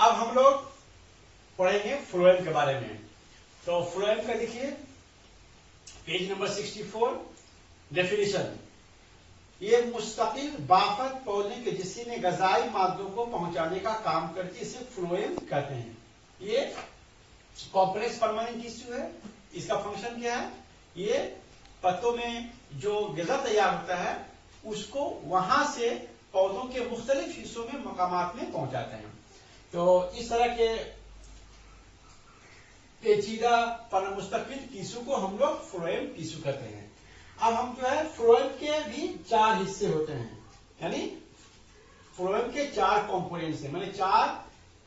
अब हम लोग पढ़ेंगे फ्लोएम के बारे में। तो फ्लोएम का देखिए पेज नंबर 64, डेफिनेशन। ये मुस्तकिल बाफत पौधे के जिस्म में ग़िज़ाई मादों को पहुंचाने का काम करती है, इसे फ्लोएम कहते हैं। ये कॉम्प्लेक्स परमानेंट टिश्यू है। इसका फंक्शन क्या है? ये पत्तों में जो ग़िज़ा तैयार होता है उसको वहां से पौधों के मुख्तलिफ हिस्सों में मकामात में पहुंचाते हैं। तो इस तरह के पेचीदा पर मुस्तकिल टिश्यू को हम लोग फ्लोएम टिश्यू कहते हैं। अब हम जो है फ्लोएम के भी 4 हिस्से होते हैं, यानी फ्लोएम के 4 कंपोनेंट्स हैं, माने 4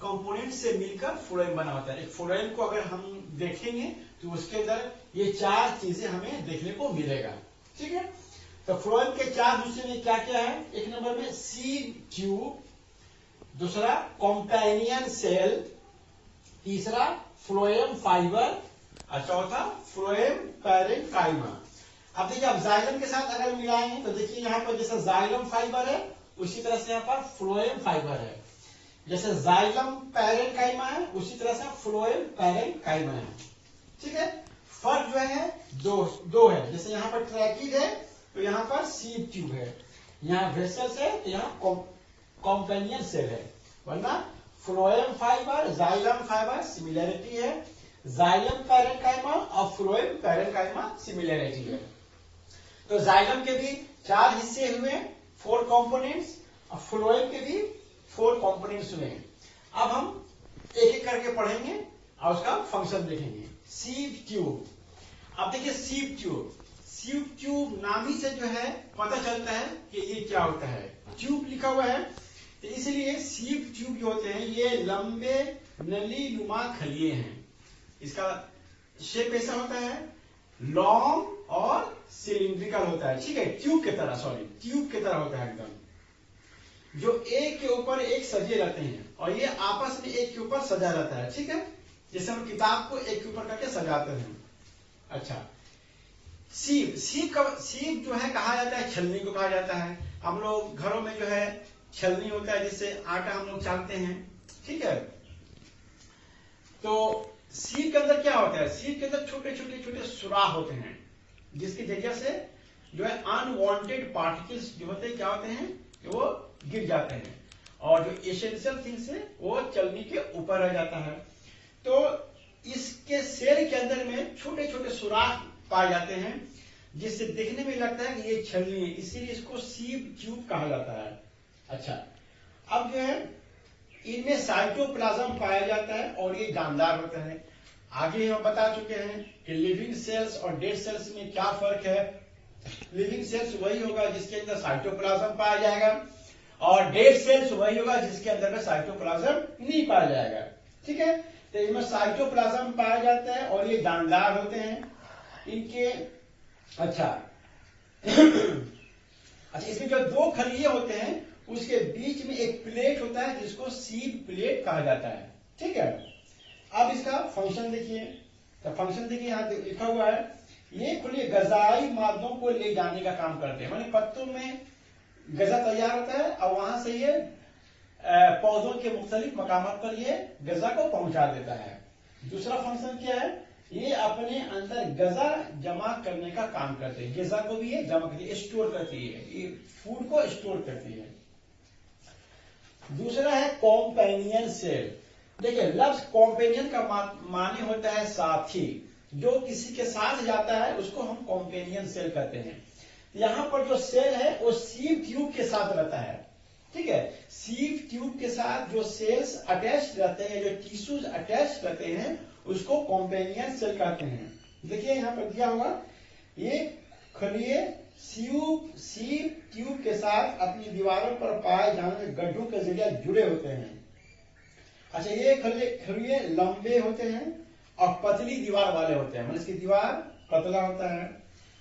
कंपोनेंट से मिलकर फ्लोएम बना होता है। एक फ्लोएम को अगर हम देखेंगे तो उसके अंदर ये 4 चीजें हमें देखने को मिलेगा। ठीक है, तो फ्लोएम के 4 हिस्से में क्या क्या है? एक नंबर में सीड ट्यूब, दूसरा कॉम्पेनियन सेल, तीसरा फ्लोएम फाइबर और चौथा फ्लोएम पैरेन्काइमा। अब देखिए, अब जाइलम के साथ अगर मिलाएंगे तो देखिए यहाँ पर जैसे जाइलम फाइबर है उसी तरह से यहाँ पर फ्लोएम फाइबर है। जैसे जाइलम पैरेन्काइमा है उसी तरह से फ्लोएम पैरेन्काइमा है। ठीक है, फर्क जो है दो है। जैसे यहाँ पर ट्रैकिड है तो यहाँ पर सीड ट्यूब है, यहाँ वेसल्स है तो यहाँ कॉम्पेनियन सेल है। वरना phloem fibre xylem fibre similarity है, जाइलम पैरेन्काइमा और फ्लोएम पैरेन्काइमा सिमिलरिटी है। तो जाइलम के भी 4 हिस्से हुए, 4 कंपोनेंट्स, और फ्लोएम के भी 4 कंपोनेंट्स हुए। अब हम एक एक करके पढ़ेंगे और उसका फंक्शन देखेंगे। Seed tube. अब देखिए सीड ट्यूब नाम ही से जो है पता चलता है कि ये क्या होता है। ट्यूब लिखा हुआ है तो इसलिए सीड ट्यूब जो होते हैं ये लंबे नली नुमा खलिए हैं। इसका शेप ऐसा होता है, लॉन्ग और सिलिंड्रिकल होता है। ठीक है, ट्यूब की तरह होता है एकदम, जो एक के ऊपर एक सजे रहते हैं और ये आपस में एक के ऊपर सजा रहता है। ठीक है, जैसे हम किताब को एक के ऊपर करके सजाते हैं। अच्छा, सीप जो है कहा जाता है, छलनी को कहा जाता है। हम लोग घरों में जो है छलनी होता है जिससे आटा हम लोग छानते हैं। ठीक है, तो सीप के अंदर क्या होता है? सीप के अंदर छोटे छोटे सुराख होते हैं जिसके जरिए से जो है अनवांटेड पार्टिकल्स जो होते हैं क्या होते हैं कि वो गिर जाते हैं और जो एसेंशियल थिंग्स है वो चलनी के ऊपर रह जाता है। तो इसके सेल के अंदर में छोटे छोटे सुराख पाए जाते हैं जिससे देखने में लगता है कि ये छलनी है, इसीलिए इसको सीप ट्यूब कहा जाता है। अच्छा, अब जो है इनमें साइटोप्लाज्म पाया जाता है और ये जानदार होता है। आगे हम बता चुके हैं कि लिविंग सेल्स और डेड सेल्स में क्या फर्क है। लिविंग सेल्स वही होगा जिसके अंदर साइटोप्लाज्म पाया जाएगा और डेड सेल्स वही होगा जिसके अंदर में साइटोप्लाज्म नहीं पाया जाएगा। ठीक है, तो इनमें साइटोप्लाज्म पाया जाता है और ये दानदार होते हैं इनके। अच्छा इसमें जो 2 खलिए होते हैं उसके बीच में एक प्लेट होता है जिसको सीड प्लेट कहा जाता है। ठीक है, अब इसका फंक्शन देखिए। तो फंक्शन देखिए यहाँ लिखा हुआ है, ये खुले ग़िज़ाई मादों को ले जाने का काम करते हैं। माने पत्तों में ग़िज़ा तैयार होता है और वहां से ये पौधों के मुख्तलिफ मकामात पर ये ग़िज़ा को पहुंचा देता है। दूसरा फंक्शन क्या है? ये अपने अंदर ग़िज़ा जमा करने का काम करते हैं। ग़िज़ा को भी ये जमा करती है, स्टोर करती है, ये फूड को स्टोर करती है। दूसरा है कॉम्पेनियन सेल। देखिए, लफ्ज कॉम्पेनियन का माने होता है साथी। जो किसी के साथ जाता है उसको हम कॉम्पेनियन सेल कहते हैं। यहाँ पर जो सेल है वो सीड ट्यूब के साथ रहता है। ठीक है, सीड ट्यूब के साथ जो सेल्स अटैच रहते हैं, जो टिश्यूज अटैच रहते हैं उसको कॉम्पेनियन सेल कहते हैं। देखिए यहाँ पर दिया हुआ, ये खलिए सीड ट्यूब के साथ अपनी दीवारों पर पाए जाने वाले गड्ढों के जरिए जुड़े होते हैं। अच्छा, ये खलिए लंबे होते हैं और पतली दीवार वाले होते हैं, मतलब इसकी दीवार पतला होता है।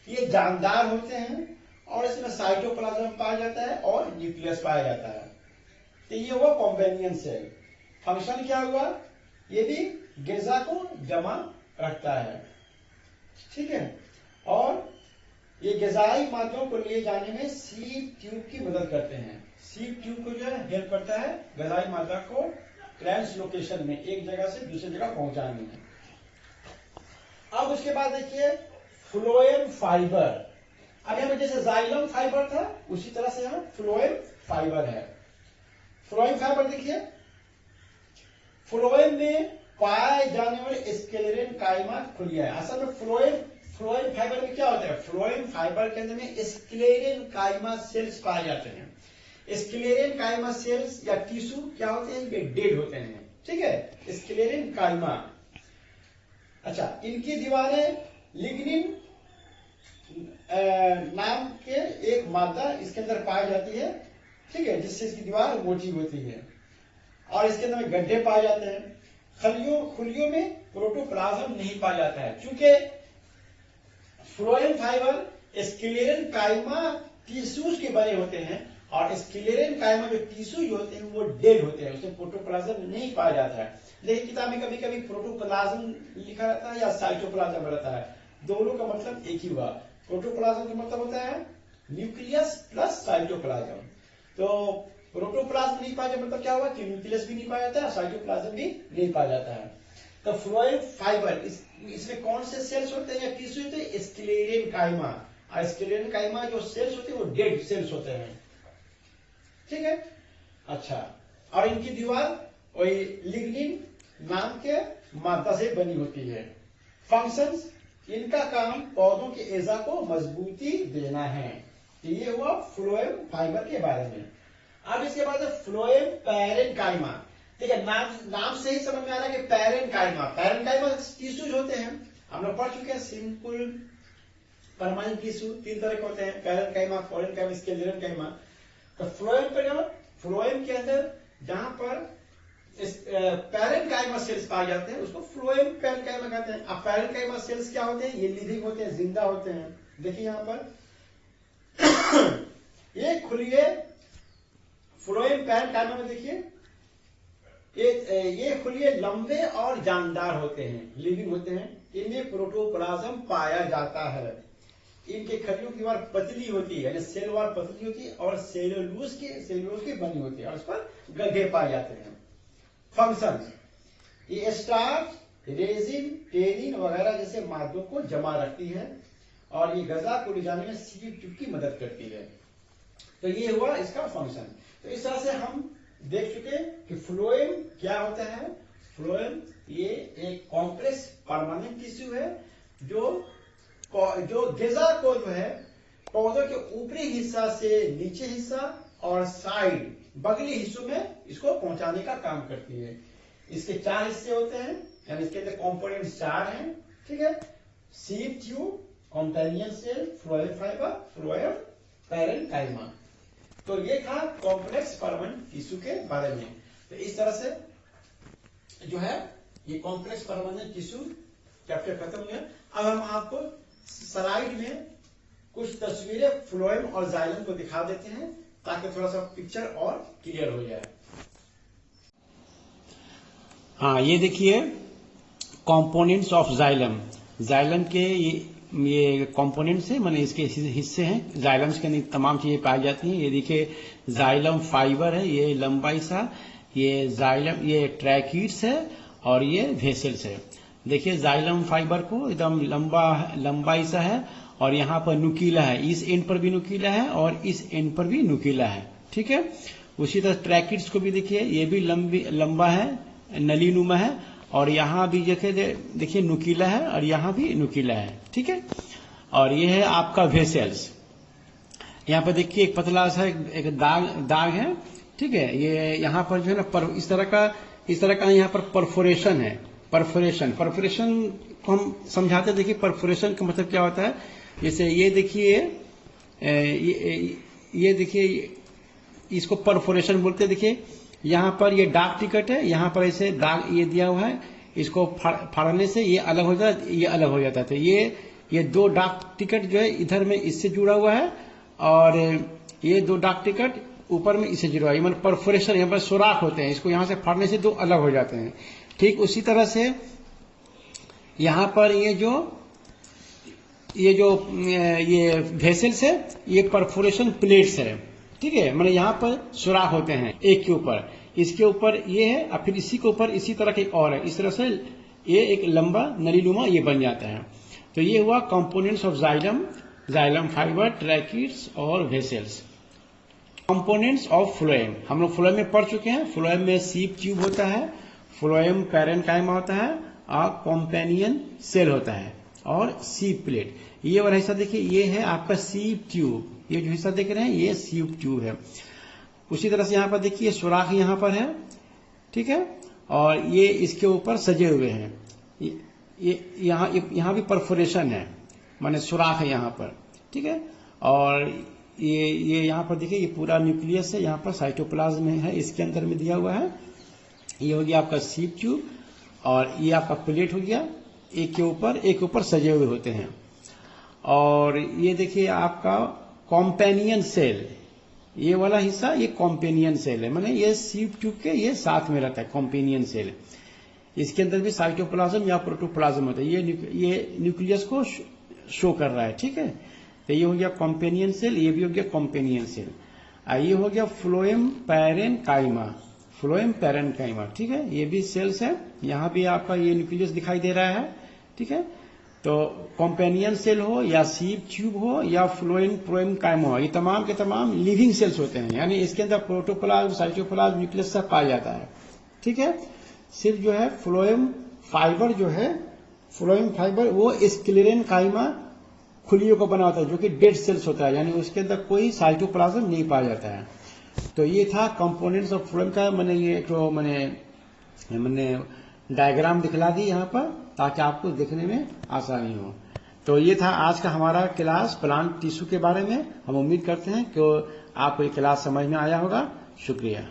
ये जानदार होते हैं और इसमें साइटोप्लाज्म पाया जाता है और न्यूक्लियस पाया जाता है। तो ये हुआ कॉम्पेनियन सेल। फंक्शन क्या हुआ? ये भी ग़िज़ा को जमा रखता है। ठीक है, और ये ग़िज़ाई मादों को ले जाने में सीड ट्यूब की मदद करते हैं। सीड ट्यूब को जो है हेल्प करता है ग़िज़ाई मादा को ट्रांसलोकेशन में, एक जगह से दूसरी जगह पहुंचाने में। अब उसके बाद देखिए फ्लोएम फाइबर। अब यहाँ जैसे जाइलम फाइबर था उसी तरह से यहाँ फ्लोएम फाइबर है। फ्लोएम फाइबर देखिए, फ्लोएम में पाए जाने वाले स्क्लेरन काइमा खुलिया है। असल में फ्लोएम फाइबर में क्या होता है, फ्लोएम फाइबर के अंदर में स्क्लेरन काइमा सेल्स पाए जाते हैं। स्क्लेरन काइमा सेल्स या टिश्यू क्या होते हैं, ये डेड होते हैं, ठीक है, स्क्लेरन काइमा। अच्छा, इनकी दीवारें लिग्निन नाम के एक मादा इसके अंदर पाई जाती है, ठीक है, जिससे इसकी दीवार मोटी होती है और इसके अंदर गड्ढे पाए जाते हैं। खुलियों में प्रोटोप्लाज्म नहीं पाया जाता है, क्योंकि फ्लोएम फाइबर स्क्लेरन काइमा टिश्यूज के बने होते हैं और स्क्लेरन काइमा जो टिश्यूज होते हैं वो डेड होते हैं, उसमें प्रोटोप्लाज्म नहीं पाया जाता है। लेकिन किताब में कभी कभी प्रोटोप्लाज्म लिखा रहता है या साइटोप्लाज्म रहता है, दोनों का मतलब एक ही हुआ। प्रोटोप्लाज्म का मतलब होता है न्यूक्लियस प्लस साइटोप्लाज्म। तो प्रोटोप्लाज्म नहीं पाया मतलब क्या हुआ कि न्यूक्लियस भी नहीं पाया जाता है, साइटोप्लाज्म भी नहीं पाया जाता है। तो फ्लोएम फाइबर इसमें कौन से सेल्स होते हैं या टिश्यू होते हैं, स्क्लेरन काइमा। और स्क्लेरन काइमा जो सेल्स होते हैं वो डेड सेल्स होते हैं, ठीक है। अच्छा, और इनकी दीवार वही लिग्निन नाम के मादा से बनी होती है। फंक्शंस, इनका काम पौधों के एजा को मजबूती देना है। ये हुआ फ्लोएम फाइबर के बारे में। अब इसके बाद फ्लोएम पैरेन्काइमा। देखिए नाम से ही समझ में आ रहा है कि पैरेन्काइमा टिश्यूज होते हैं, हम लोग पढ़ चुके हैं। सिंपल परमानेंट टिश्यू तीन तरह के होते हैं, पैरेन्काइमा, फोरेन्काइमा, स्क्लेरेन्काइमा। तो फ्लोएम के अंदर जहां पर पैरेन्काइमा सेल्स पाए जाते हैं उसको फ्लोएम पैरेन्काइमा कहते हैं। अब पैरेन्काइमा सेल्स क्या होते हैं, ये लिविंग होते हैं, जिंदा होते हैं। देखिए यहां पर ये खुलिए फ्लोएम पैरेन्काइमा में देखिए ये खुलिए लंबे और जानदार होते हैं, लिविंग होते हैं। इनमें प्रोटोप्लाज्म पाया जाता है। इनके खलियों की वार पतली होती है, यानी सेल वार पतली होती है और सेलुलोज की बनी होती है और उस पर गड्ढे पाए जाते हैं। फंक्शन, ये स्टार्च, रेजिन, टेनिन वगैरह जैसे मादों को जमा रखती है और ये गजा को ले जाने में सीड ट्यूब की मदद करती है। तो ये हुआ इसका फंक्शन। तो इस तरह से हम देख चुके कि फ्लोएम क्या होता है। फ्लोएम ये एक कॉम्प्लेक्स परमानेंट टिश्यू है जो गजा को जो है पौधों के ऊपरी हिस्सा से नीचे हिस्सा और साइड बगली हिस्सों में इसको पहुंचाने का काम करती है। इसके चार हिस्से होते हैं, यानी इसके अंदर कंपोनेंट चार हैं, ठीक है। Sieve tube, companion cell, phloem fibre, phloem parenchyma. तो ये था कॉम्प्लेक्स परमानेंट टिश्यू के बारे में। तो इस तरह से जो है ये कॉम्प्लेक्स परमानेंट टिश्यू चैप्टर खत्म हुआ। अब हम आपको स्लाइड में कुछ तस्वीरें फ्लोएम और जाइलम को दिखा देते हैं ताकि थोड़ा सा पिक्चर और क्लियर हो जाए। हाँ, ये देखिए कंपोनेंट्स ऑफ जाइलम। जाइलम के ये कंपोनेंट्स है, माने इसके हिस्से हैं। जाइलम्स के अंदर तमाम चीजें पाई जाती हैं। ये देखिए जाइलम फाइबर है, ये लंबाई सा, ये जाइलम, ये ट्रैकीड्स है और ये वेसल्स है। देखिए जाइलम फाइबर को एकदम लंबाई सा है और यहाँ पर नुकीला है, इस एंड पर भी नुकीला है और इस एंड पर भी नुकीला है, ठीक है। उसी तरह ट्रैकिड्स को भी देखिए, ये भी लंबा है, नलीनुमा है और यहाँ भी देखिए नुकीला है और यहाँ भी नुकीला है, ठीक है। और ये है आपका वेसल्स। यहाँ पर देखिए एक पतला सा एक दाग है, ठीक है। ये यहाँ पर जो है ना इस तरह का यहाँ पर परफोरेशन है। परफोरेशन को हम समझाते, देखिए परफोरेशन का मतलब क्या होता है। जैसे ये देखिए, ये देखिए इसको परफोरेशन बोलते हैं। देखिए यहाँ पर ये डाक टिकट है, यहाँ पर ऐसे दाग ये दिया हुआ है, इसको फाड़ने से ये अलग हो जाता है, ये अलग हो जाता है। तो ये दो डाक टिकट जो है इधर में इससे जुड़ा हुआ है और ये दो डाक टिकट ऊपर में इससे जुड़ा हुआ है। मतलब परफोरेशन, यहाँ पर सुराख होते हैं, इसको यहाँ से फाड़ने से दो अलग हो जाते हैं। ठीक उसी तरह से यहाँ पर ये वेसल्स है, ये परफोरेशन प्लेट्स है, ठीक है। मतलब यहाँ पर सुराख होते हैं एक के ऊपर। इसके ऊपर ये है और फिर इसी के ऊपर इसी तरह के एक और है, इस तरह से ये एक लंबा नलीनुमा ये बन जाता है। तो ये हुआ components of xylem, xylem fibre, tracheids और वेसल्स। कंपोनेंट्स ऑफ फ्लोएम, हम लोग फ्लोएम में पढ़ चुके हैं। फ्लोएम में सीप ट्यूब होता है, फ्लोएम पैरेन्काइमा होता है और कॉम्पेनियन सेल होता है और सीप प्लेट। ये वाला हिस्सा देखिए, ये है आपका सीप ट्यूब, ये जो हिस्सा देख रहे हैं ये सीप ट्यूब है। उसी तरह से यहाँ पर देखिए सुराख यहाँ पर है, ठीक है, और ये इसके ऊपर सजे हुए हैं। ये यहाँ भी परफोरेशन है, माने सुराख है यहाँ पर, ठीक है। और ये यहाँ पर देखिए ये पूरा न्यूक्लियस है, यहाँ पर साइटोप्लाज्म है, इसके अंदर में दिया हुआ है। ये हो गया आपका सीप ट्यूब और ये आपका प्लेट हो गया, एक के ऊपर सजे हुए होते हैं। और ये देखिए आपका कॉम्पेनियन सेल, ये वाला हिस्सा ये कॉम्पेनियन सेल है, माने ये सीप ट्यूब के ये साथ में रहता है कॉम्पेनियन सेल। इसके अंदर भी साइटोप्लाज्म या प्रोटोप्लाज्म होता है, ये न्यूक्लियस को शो कर रहा है, ठीक है। तो ये हो गया कॉम्पेनियन सेल, ये भी हो गया कॉम्पेनियन सेल। ये हो गया फ्लोएम पैरेन्काइमा, फ्लोएम पैरेन्काइमा, ठीक है। ये भी सेल्स है, यहाँ भी आपका ये न्यूक्लियस दिखाई दे रहा है, ठीक है। तो कॉम्पेनियन सेल हो या सीप ट्यूब हो या फ्लोएम पैरेन्काइमा हो, ये तमाम के तमाम लिविंग सेल्स होते हैं, यानी इसके अंदर प्रोटोप्लाज्म, साइटोप्लाज्म, न्यूक्लियस सब पाया जाता है, ठीक है। सिर्फ जो है फ्लोएम फाइबर जो है, फ्लोएम फाइबर वो स्क्लेरेन्काइमा खुलियों को बना होता है, जो कि डेड सेल्स होता है, यानी उसके अंदर कोई साइटोप्लाज्म नहीं पाया जाता है। तो ये था कंपोनेंट्स ऑफ फ्लोएम का, मैंने ये तो मैंने डायग्राम दिखला दी यहाँ पर ताकि आपको देखने में आसानी हो। तो ये था आज का हमारा क्लास प्लांट टिश्यू के बारे में। हम उम्मीद करते हैं कि आपको ये क्लास समझ में आया होगा। शुक्रिया।